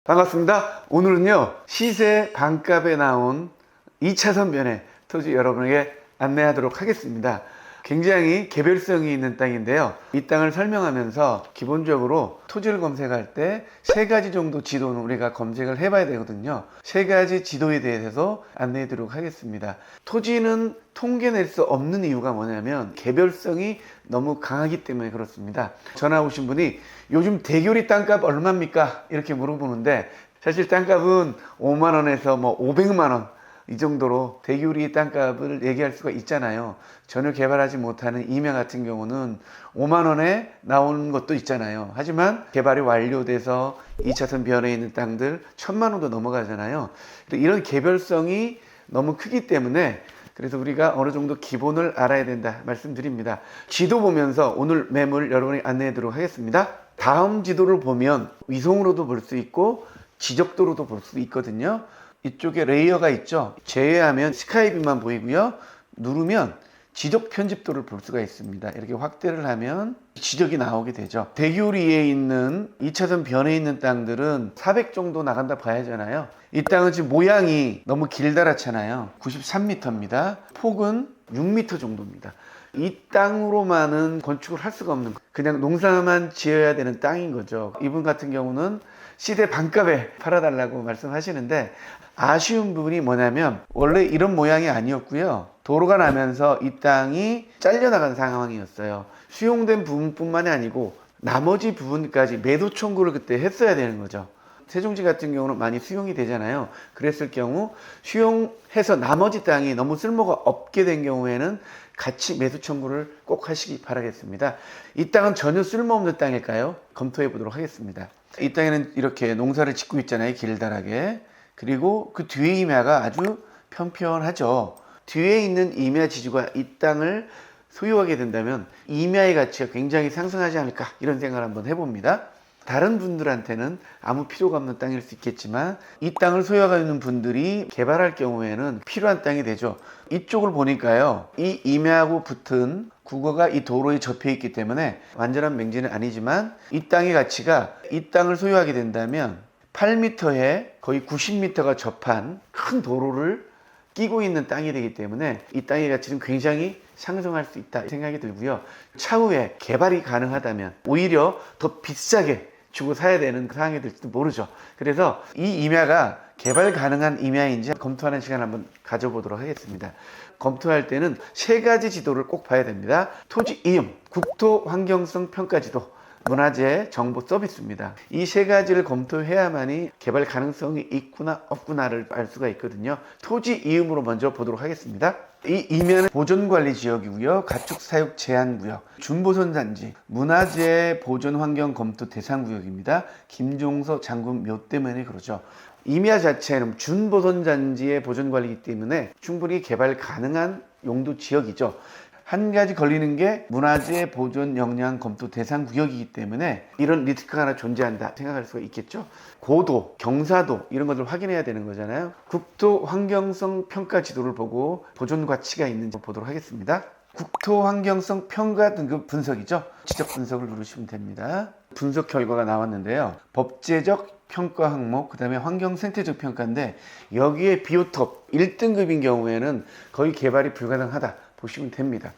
반갑습니다. 오늘은요, 시세 반값에 나온 2차선 변의 토지 여러분에게 안내하도록 하겠습니다. 굉장히 개별성이 있는 땅인데요. 이 땅을 설명하면서 기본적으로 토지를 검색할 때 세 가지 정도 지도는 우리가 검색을 해봐야 되거든요. 세 가지 지도에 대해서 안내해 드리도록 하겠습니다. 토지는 통계낼 수 없는 이유가 뭐냐면 개별성이 너무 강하기 때문에 그렇습니다. 전화 오신 분이 요즘 대교리 땅값 얼마입니까? 이렇게 물어보는데 사실 땅값은 5만 원에서 500만 원 이 정도로 대교리 땅값을 얘기할 수가 있잖아요. 전혀 개발하지 못하는 임야 같은 경우는 5만 원에 나오는 것도 있잖아요. 하지만 개발이 완료돼서 2차선 변에 있는 땅들 1000만 원도 넘어가잖아요. 이런 개별성이 너무 크기 때문에 그래서 우리가 어느 정도 기본을 알아야 된다 말씀드립니다. 지도 보면서 오늘 매물 여러분이 안내해 드리도록 하겠습니다. 다음 지도를 보면 위성으로도 볼 수 있고 지적도로도 볼 수 있거든요. 이쪽에 레이어가 있죠. 제외하면 스카이뷰만 보이고요. 누르면 지적 편집도를 볼 수가 있습니다. 이렇게 확대를 하면 지적이 나오게 되죠. 대교리에 있는 2차선 변에 있는 땅들은 400 정도 나간다 봐야 하잖아요. 이 땅은 지금 모양이 너무 길다랗잖아요. 93m입니다. 폭은 6m 정도입니다. 이 땅으로만은 건축을 할 수가 없는, 그냥 농사만 지어야 되는 땅인 거죠. 이분 같은 경우는 시세 반값에 팔아달라고 말씀하시는데, 아쉬운 부분이 뭐냐면 원래 이런 모양이 아니었고요. 도로가 나면서 이 땅이 잘려나간 상황이었어요. 수용된 부분뿐만이 아니고 나머지 부분까지 매도 청구를 그때 했어야 되는 거죠. 세종시 같은 경우는 많이 수용이 되잖아요. 그랬을 경우 수용해서 나머지 땅이 너무 쓸모가 없게 된 경우에는 같이 매수 청구를 꼭 하시기 바라겠습니다. 이 땅은 전혀 쓸모없는 땅일까요? 검토해 보도록 하겠습니다. 이 땅에는 이렇게 농사를 짓고 있잖아요. 길다랗게. 그리고 그 뒤에 임야가 아주 편편하죠. 뒤에 있는 임야 지주가 이 땅을 소유하게 된다면 임야의 가치가 굉장히 상승하지 않을까, 이런 생각을 한번 해봅니다. 다른 분들한테는 아무 필요가 없는 땅일 수 있겠지만 이 땅을 소유하고 있는 분들이 개발할 경우에는 필요한 땅이 되죠. 이쪽을 보니까요, 이 임야하고 붙은 국어가 이 도로에 접해 있기 때문에 완전한 맹지는 아니지만 이 땅의 가치가, 이 땅을 소유하게 된다면 8m에 거의 90m가 접한 큰 도로를 끼고 있는 땅이 되기 때문에 이 땅의 가치는 굉장히 상승할 수 있다 생각이 들고요. 차후에 개발이 가능하다면 오히려 더 비싸게 주고 사야 되는 상황이 될지도 모르죠. 그래서 이 임야가 개발 가능한 임야인지 검토하는 시간을 한번 가져보도록 하겠습니다. 검토할 때는 세 가지 지도를 꼭 봐야 됩니다. 토지 이용, 국토 환경성 평가 지도, 문화재 정보 서비스입니다. 이 세 가지를 검토해야만이 개발 가능성이 있구나 없구나를 알 수가 있거든요. 토지 이음으로 먼저 보도록 하겠습니다. 이 임야는 보존관리지역이고요. 가축사육 제한구역, 준보선단지, 문화재 보존환경 검토 대상구역입니다. 김종서 장군 묘 때문에 그러죠. 임야 자체는 준보선단지의 보존관리이기 때문에 충분히 개발 가능한 용도 지역이죠. 한 가지 걸리는 게 문화재 보존 역량 검토 대상 구역이기 때문에 이런 리스크가 하나 존재한다 생각할 수가 있겠죠. 고도, 경사도 이런 것을 확인해야 되는 거잖아요. 국토 환경성 평가 지도를 보고 보존 가치가 있는지 보도록 하겠습니다. 국토 환경성 평가 등급 분석이죠. 지적 분석을 누르시면 됩니다. 분석 결과가 나왔는데요. 법제적 평가 항목, 그 다음에 환경 생태적 평가인데 여기에 비오톱 1등급인 경우에는 거의 개발이 불가능하다 보시면 됩니다.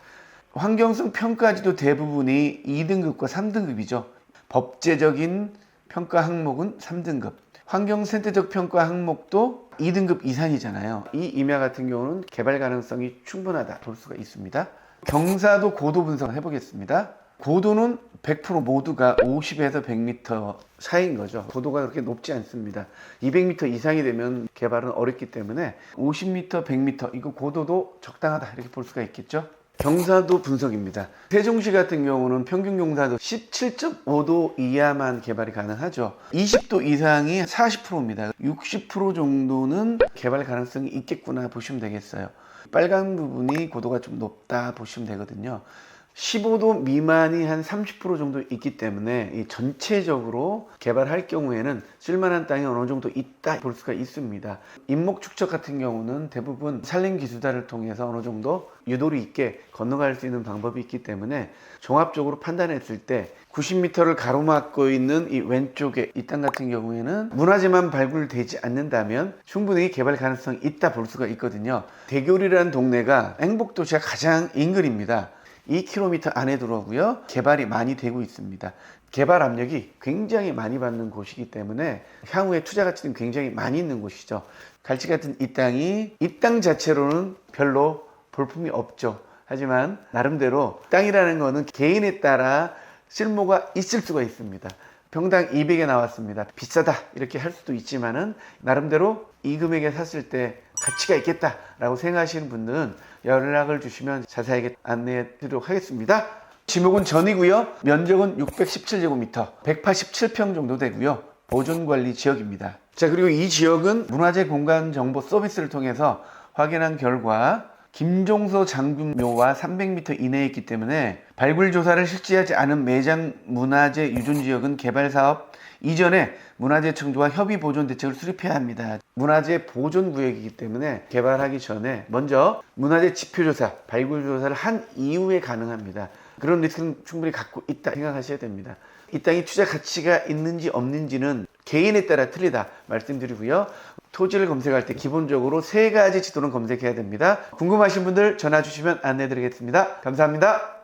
환경성 평가지도 대부분이 2등급과 3등급이죠. 법제적인 평가 항목은 3등급. 환경생태적 평가 항목도 2등급 이상이잖아요. 이 임야 같은 경우는 개발 가능성이 충분하다 볼 수가 있습니다. 경사도 고도 분석을 해보겠습니다. 고도는 100% 모두가 50에서 100m 사이인 거죠. 고도가 그렇게 높지 않습니다. 200m 이상이 되면 개발은 어렵기 때문에 50m, 100m 이거 고도도 적당하다 이렇게 볼 수가 있겠죠. 경사도 분석입니다. 세종시 같은 경우는 평균 경사도 17.5도 이하만 개발이 가능하죠. 20도 이상이 40%입니다. 60% 정도는 개발 가능성이 있겠구나 보시면 되겠어요. 빨간 부분이 고도가 좀 높다 보시면 되거든요. 15도 미만이 한 30% 정도 있기 때문에 이 전체적으로 개발할 경우에는 쓸만한 땅이 어느 정도 있다 볼 수가 있습니다. 인목 축적 같은 경우는 대부분 산림기수단을 통해서 어느 정도 유도리 있게 건너갈 수 있는 방법이 있기 때문에 종합적으로 판단했을 때 90m를 가로막고 있는 이 왼쪽에 이 땅 같은 경우에는 문화재만 발굴되지 않는다면 충분히 개발 가능성이 있다 볼 수가 있거든요. 대교리라는 동네가 행복도시가 가장 인근입니다. 2km 안에 들어오고요. 개발이 많이 되고 있습니다. 개발 압력이 굉장히 많이 받는 곳이기 때문에 향후에 투자 가치는 굉장히 많이 있는 곳이죠. 갈치 같은 이 땅이 이 땅 자체로는 별로 볼품이 없죠. 하지만 나름대로 땅이라는 거는 개인에 따라 쓸모가 있을 수가 있습니다. 평당 200에 나왔습니다. 비싸다 이렇게 할 수도 있지만은 나름대로 이 금액에 샀을 때 가치가 있겠다라고 생각하시는 분들은 연락을 주시면 자세하게 안내해 드리도록 하겠습니다. 지목은 전이고요. 면적은 617제곱미터, 187평 정도 되고요. 보존관리 지역입니다. 자, 그리고 이 지역은 문화재 공간 정보 서비스를 통해서 확인한 결과 김종서 장군묘와 300m 이내에 있기 때문에 발굴 조사를 실시하지 않은 매장 문화재 유존 지역은 개발 사업 이전에 문화재 청조와 협의 보존 대책을 수립해야 합니다. 문화재 보존 구역이기 때문에 개발하기 전에 먼저 문화재 지표 조사, 발굴 조사를 한 이후에 가능합니다. 그런 리스크는 충분히 갖고 있다 생각하셔야 됩니다. 이 땅이 투자 가치가 있는지 없는지는 개인에 따라 틀리다 말씀드리고요. 토지를 검색할 때 기본적으로 3가지 지도는 검색해야 됩니다. 궁금하신 분들 전화 주시면 안내 드리겠습니다. 감사합니다.